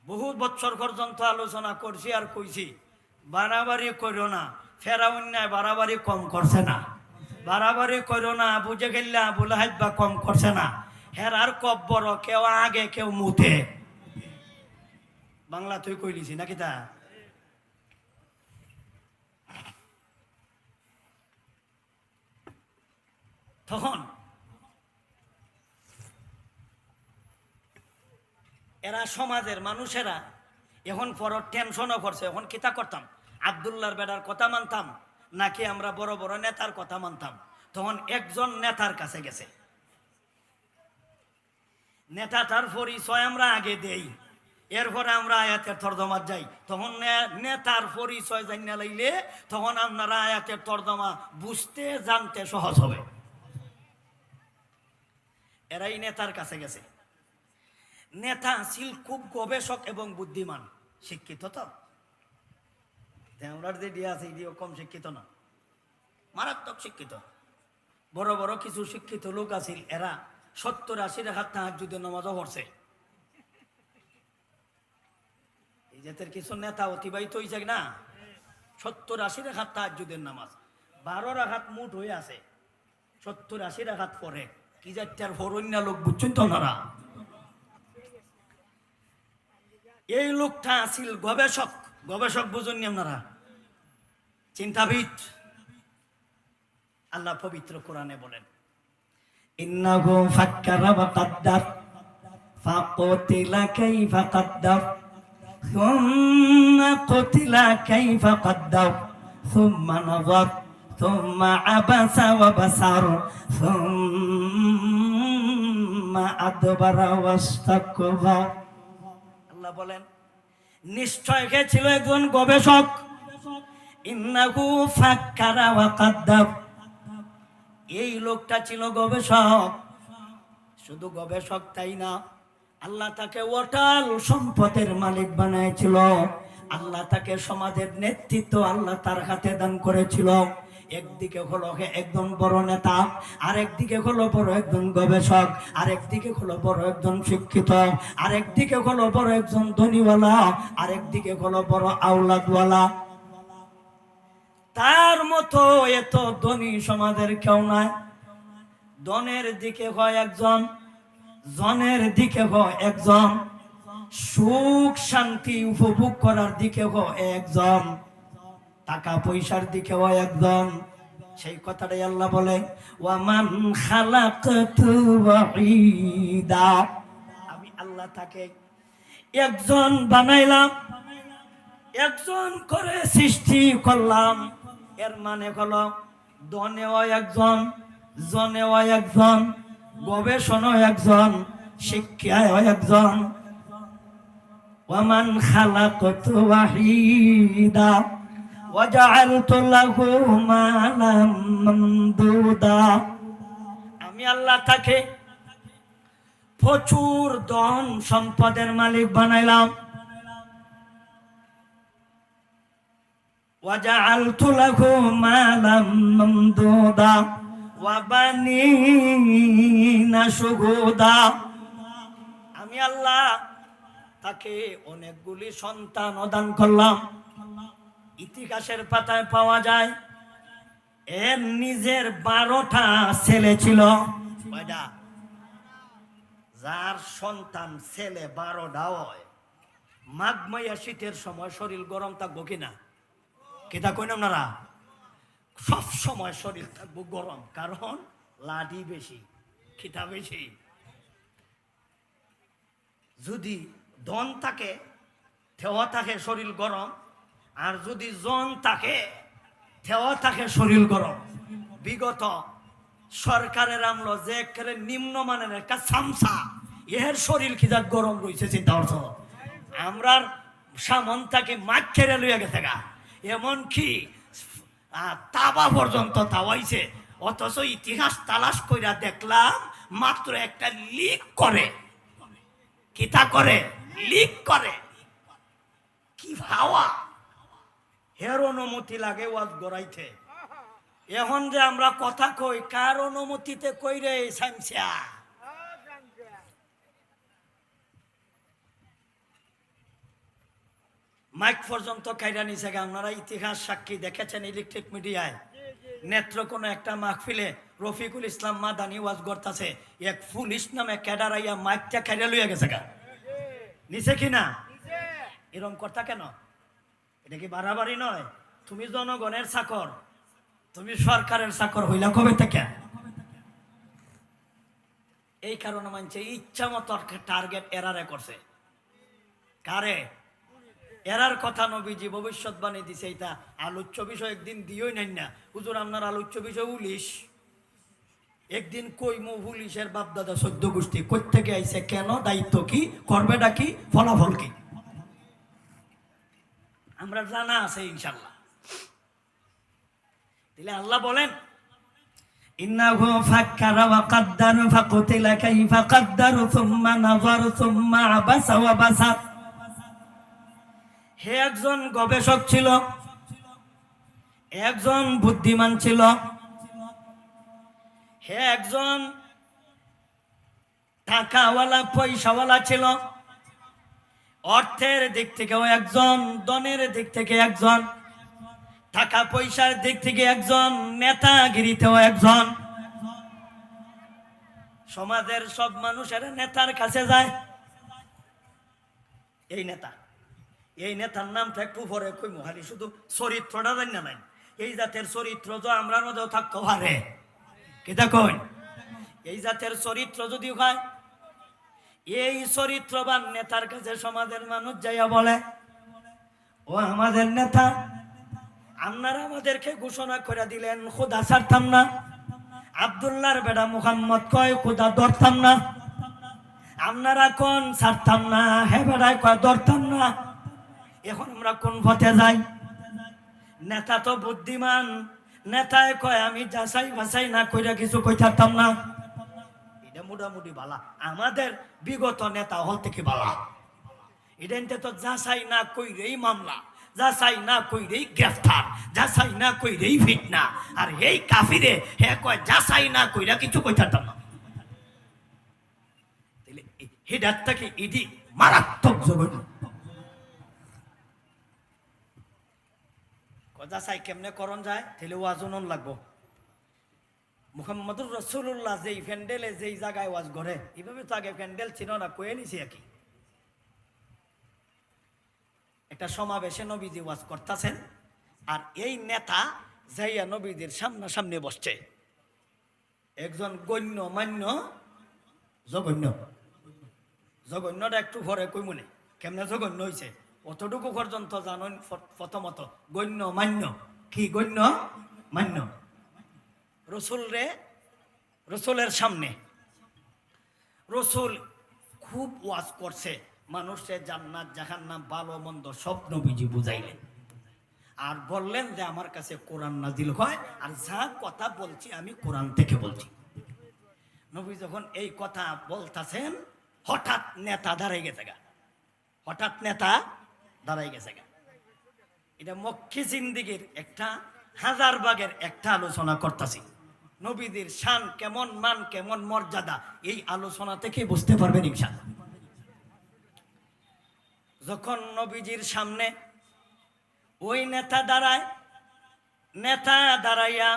বহু বছর পর্যন্ত আলোচনা করছি আর কইছি বাড়াবাড়ি করো না, ফেরাউন্নায় বাড়াবাড়ি কম করছে না, বাড়াবাড়ি করো না, বুঝে গেলে আবুল হাইবা কম করছে না। হেরার কব্বর কেউ আগে কেউ মুতে, বাংলা তুই কইলিছি নাকি তা? তখন এরা সমাজের মানুষেরা এখন পর টেনশনও করছে, এখন কিতা করতাম, আব্দুল্লাহর বেটার কথা মানতাম নাকি আমরা বড় বড় নেতার কথা মানতাম? তখন একজন নেতার কাছে গেছে, নেতাটার পরিচয় আমরা আগে দেই, এরপরে আমরা আয়াতের তর্জমা যাই। তখন নেতার পরিচয় জানা লাইলে তখন আপনারা আয়াতের তর্জমা বুঝতে জানতে সহজ হবে। এরাই নেতার কাছে গেছে। নেতা ছিল খুব গবেষক এবং বুদ্ধিমান, শিক্ষিত। তো আমরা যে দিয়ে আছে এদিও কম শিক্ষিত না, মারাত্মক শিক্ষিত। বড় বড় কিছু শিক্ষিত লোক আছিল, এরা 70-80 রাকাত তাহাজ্জুদের নামাজও পড়ছে। এই জাতের কিছু নেতা অতিবাহিত হয়েছে না, 70-80 রাকাত তাহাজ্জুদের নামাজ, 12 রাকাত মুঠ হয়ে আছে, 70-80 রাকাত পরে কি যাত্রার হরণ্যা লোক, বুঝছেন তো ওনারা? এই লোকটা আছিল গবেষক। গবেষক বুঝুন আপনারা, চিন্তাবিদ। আল্লাহ পবিত্র কোরআনে বলেন, ইন্নাহু ফাক্কারা ওয়া কাদ্দার ফাকুতিলা কাইফা কাদ্দার সুম্মা কুতিলা কাইফা কাদ্দার সুম্মা নাযার সুম্মা আবাসা ওয়া বাসার সুম্মা আদবারা ওয়াস্তাকবার। আল্লাহ বলেন, নিশ্চয় কে ছিল একজন গবেষক। ইন্নাহু ফাক্কারা ওয়া কাদ্দার, এই লোকটা ছিল গবেষক। শুধু গবেষক তাই না, আল্লাহ তাকে অটল সম্পদের মালিক বানাইছিল। আল্লাহ তাকে সমাজের নেতৃত্ব আল্লাহ তার হাতে দান করেছিল। একদিকে হলো একজন বড় নেতা, আরেকদিকে হলো বড় একজন গবেষক, আরেকদিকে হলো বড় একজন শিক্ষিত, আরেকদিকে হলো বড় একজন ধনীওয়ালা, আরেকদিকে হলো বড় আওলাদওয়ালা। তার মতো এত ধনী সমাজের কেউ নাই। ধনের দিকে হয় একজন, জনের দিকে হয় একজন, সুখ শান্তি উপভোগ করার দিকে হয় একজন, টাকা পয়সার দিকে হয় একজন। সেই কথাটাই আল্লাহ বলে, ওয়ামান খালাকতু ওয়াহিদা, আমি আল্লাহ তাকে একজন বানাইলাম, একজন করে সৃষ্টি করলাম। এর মানে হলো ধনেও একজন, জনেও একজন, গবেষণাও একজন, শিক্ষাও একজন। ওয়ামান খালাকতু ওয়াহিদা ওয়াজআলতু লাহু মালাম মামদুদা, আমি আল্লাহ তাকে প্রচুর ধন সম্পদের মালিক বানাইলাম। ওয়াজআলতু লাহু মালাম মামদুদা ওয়া বানিনা শুহুদা, আমি আল্লাহ তাকে অনেকগুলি সন্তান দান করলাম। ইতিহাসের পাতায় পাওয়া যায় এর নিজের 12টা ছেলে ছিল। কয়টা? যার সন্তান ছেলে 12টা হয়, মাঘ মাইয়া শীতের সময় শরীর গরম থাকবো কিনা? কিতা কইন আপনারা? সব সময় শরীর থাকবো গরম, কারণ লাঠি বেশি, খিতা বেশি। যদি ধন থাকে থেওয়া থাকে শরীর গরম, আর যদি জন থাকে থেওয়া থাকে শরীর গরম। বিগত সরকারের আমল যে একেবারে নিম্নমানের একটা সামসা, এর শরীর খিদার গরম রয়েছে। চিন্তা করছো? আমরার সামন তাকে মাঠ খেরে লইয়া গেছে গা, এমনকি তাবা পর্যন্ত তাওয়াইছে। অথচ ইতিহাস তালাশ কইরা দেখলাম মাত্র একটা লিক করে, কিতা করে, লিক করে। কি ভাবা, হের অনুমতি লাগে ওয়াজ গড়াইতে। এখন যে আমরা কথা কই, কার অনুমতিতে কই রে সামসা? মাইক পর্যন্ত কাইরা নিছে। আপনারা ইতিহাস সাক্ষী দেখেছেন ইলেকট্রিক মিডিয়ায়। নেত্রকোনা একটা মাহফিলে রফিকুল ইসলাম মাদানি ওয়াজ করতেছে, এক পুলিশ নামে ক্যাডার আইয়া মাইকটা খাইরা লইয়া গেছে গা। নিছে কিনা? এরকম কথা কেন? এটা কি বাড়াবাড়ি নয়? তুমি জনগণের চাকর, তুমি সরকারের চাকর হইলা কবে থেকে? এই কারণে মানছে ইচ্ছা মতো টার্গেট এরারে করছে। কারে? এরার কথা নবীজি ভবিষ্যৎবাণী দিছে। এটা আলোচ্য বিষয় একদিন দিওই নাই না হুজুর, আপনার আলোচ্য বিষয় পুলিশ। একদিন কইমু পুলিশের বাপদাদা 14 গোষ্ঠী কই থেকে আইছে, কেন, দায়িত্ব কি, করবেটা কি, ফলাফল কি, আমরা জানা আছে ইনশাল্লাহ। তাহলে আল্লাহ বলেন ইন্নাহু ফাক্কারা ওয়া কাদ্দার ফাকুতিলা কাইফা কাদ্দার সুম্মা নাযার সুম্মা আবাসা ওয়া বাসার। হে একজন গবেষক ছিল, একজন বুদ্ধিমান ছিল, হে একজন টাকাওয়ালা পয়সাওয়ালা ছিল। অর্থের দিক থেকেও একজন, ধনের দিক থেকে একজন, টাকা পয়সার দিক থেকে একজন, নেতাগিরিতেও একজন। সমাজের সব মানুষের নেতার কাছে যায়। এই নেতা, এই নেতার নামটা একটু পরে কইমু, খালি শুধু চরিত্রটা জানি না নাই। এই জাতের চরিত্র তো আমরার মধ্যেও থাকতে পারে। কিতা কই? এই জাতের চরিত্র যদি হয়, এই চরিত্রবান নেতার কাছে সমাজের মানুষ যাইয়া বলে, ও আমাদের নেতা, আপনারা আমাদেরকে ঘোষণা করে দিলেন খোদা ছাড়তাম না। আব্দুল্লাহর বেটা মুহাম্মদ কয় খোদা ধরতাম না। আপনারা কোন ছাড়তাম না, হে বেড়ায় কয় ধরতাম না। এখন আমরা কোন পথে যাই? নেতা তো বুদ্ধিমান, নেতায় কয় আমি যাচাই বাছাই না কইরা কিছু কই থাকতাম না। এটা মোটামুটি বালা, আমাদের বিগত নেতা হল থেকে বালা। এটা তো যাচাই না কইরেই মামলা, যাচাই না কইরেই গ্রেফতার, যাচাই না কইরেই ফিটনা। আর এই কাফিরে হে কয় যাচাই না কইরা কিছু কই থাকতাম না। তাহলে হিদাতটাকে ইডি মারাত্মক জঘন্য। যাচাই কেমনে করণ যায়? তাহলে ওয়াজনন লাগবো। মুহাম্মদুর রাসূলুল্লাহ যেই প্যান্ডেলে যেই জায়গায় ওয়াজ করে, এইভাবে তো আগে প্যান্ডেল ছিল না, কয়ে নিছি আর কি। একটা সমাবেশে নবীজি ওয়াজ করতেছেন, আর এই নেতা যাইয়া নবীজির সামনাসামনি বসছে। একজন গণ্য মান্য জঘন্য, জঘন্যটা একটু ঘরে কই মনে কেমনে জঘন্য হয়েছে অতটুকু পর্যন্ত জানেন। প্রথমত গণ্য মান্য কি? গণ্য মান্য রসুলের সামনে রসুল খুব ওয়াজ করছে, মানুষের জান্নাত জাহান্নাম ভালো মন্দ সব নবীজি বুঝাইলেন। আর বললেন যে আমার কাছে কোরআন নাজিল হয়, আর যা কথা বলছি আমি কোরআন থেকে বলছি। নবী যখন এই কথা বলতেছেন, হঠাৎ নেতা দাঁড়াই গেছে গা, হঠাৎ নেতা দাঁড়াই গেছে গা। এটা মক্কি জিন্দিগির একটা হাজার ভাগের একটা আলোচনা করতেছি। নবীদের শান কেমন, মান কেমন, মর্যাদা এই আলোচনা থেকে বুঝতে পারবেন ইনশাআল্লাহ। যখন নবীজির সামনে ওই নেতা দাঁড়ায়, নেতা দাঁড়াইয়া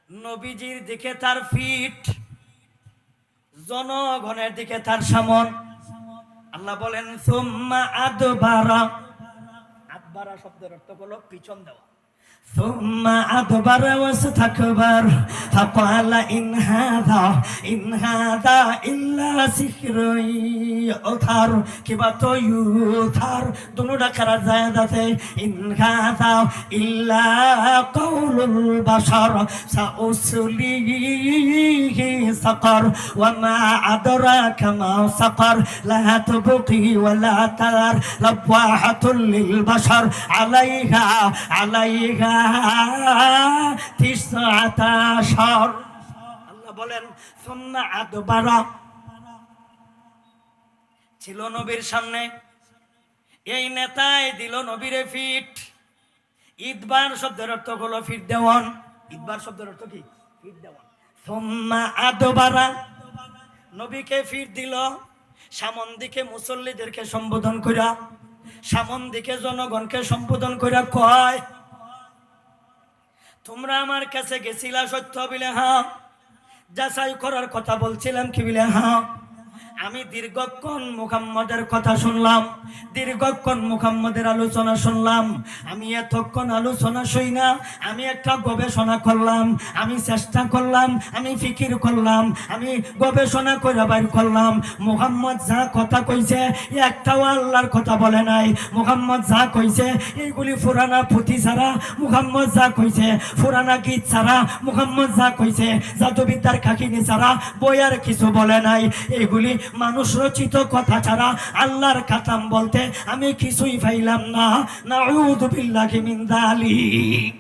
নবীজির দিকে তার ফিট, জনগণের দিকে তার সামন। আল্লাহ বলেন সুম্মা আদবারা, আদবারা শব্দের অর্থ হলো পিছন দেওয়া। ثم أدبر واستكبر فقال إن هذا إلا سحر يؤثر كبا يؤثر दोनों डकरा ज़्यादा थे إن هذا إلا قول البشر سأصليه سقر وما أدراك ما سقر لا تبقي ولا تذر لواحة للبشر عليها আল্লাহ বলেন সুম্মা আদবারা, ছিল নবীর সামনে, এই নেতায় দিল নবীরে ফিট। ইদবার শব্দের অর্থ হলো ফিট দেওয়ান। ইদবার শব্দের অর্থ কি? ফিট দেওয়ান। সুম্মা আদবারা, নবীকে ফিট দিল। সামন দিকে মুসল্লিদেরকে সম্বোধন কইরা, সামন দিকে জনগণকে সম্বোধন কইরা কয়, তোমরা আমার কাছে গেছিলা সত্য বিলে? হ্যাঁ। যাচাই করার কথা বলছিলাম কি বিলে? হ্যাঁ। আমি দীর্ঘক্ষণ মুহাম্মদের কথা শুনলাম, দীর্ঘক্ষণ মুহাম্মদের আলোচনা শুনলাম। আমি এতক্ষণ আলোচনা শুই না, আমি একটা গবেষণা করলাম, আমি চেষ্টা করলাম, আমি ফিকির করলাম, আমি গবেষণা করে বাইর করলাম। মুহাম্মদ যা কথা কইছে একটাও আল্লাহর কথা বলে নাই। মুহাম্মদ যা কইছে এইগুলি পুরানা পুঁথি ছাড়া, মুহাম্মদ যা কইছে পুরানা গীত ছাড়া, মুহাম্মদ যা কইছে জাদুবিদ্যার কাহিনী ছাড়া বই আর কিছু বলে নাই। এইগুলি মানুষ রচিত কথা ছাড়া আল্লাহর কালাম বলতে আমি কিছুই পাইলাম না। নাউযু বিল্লাহি মিন যালিক।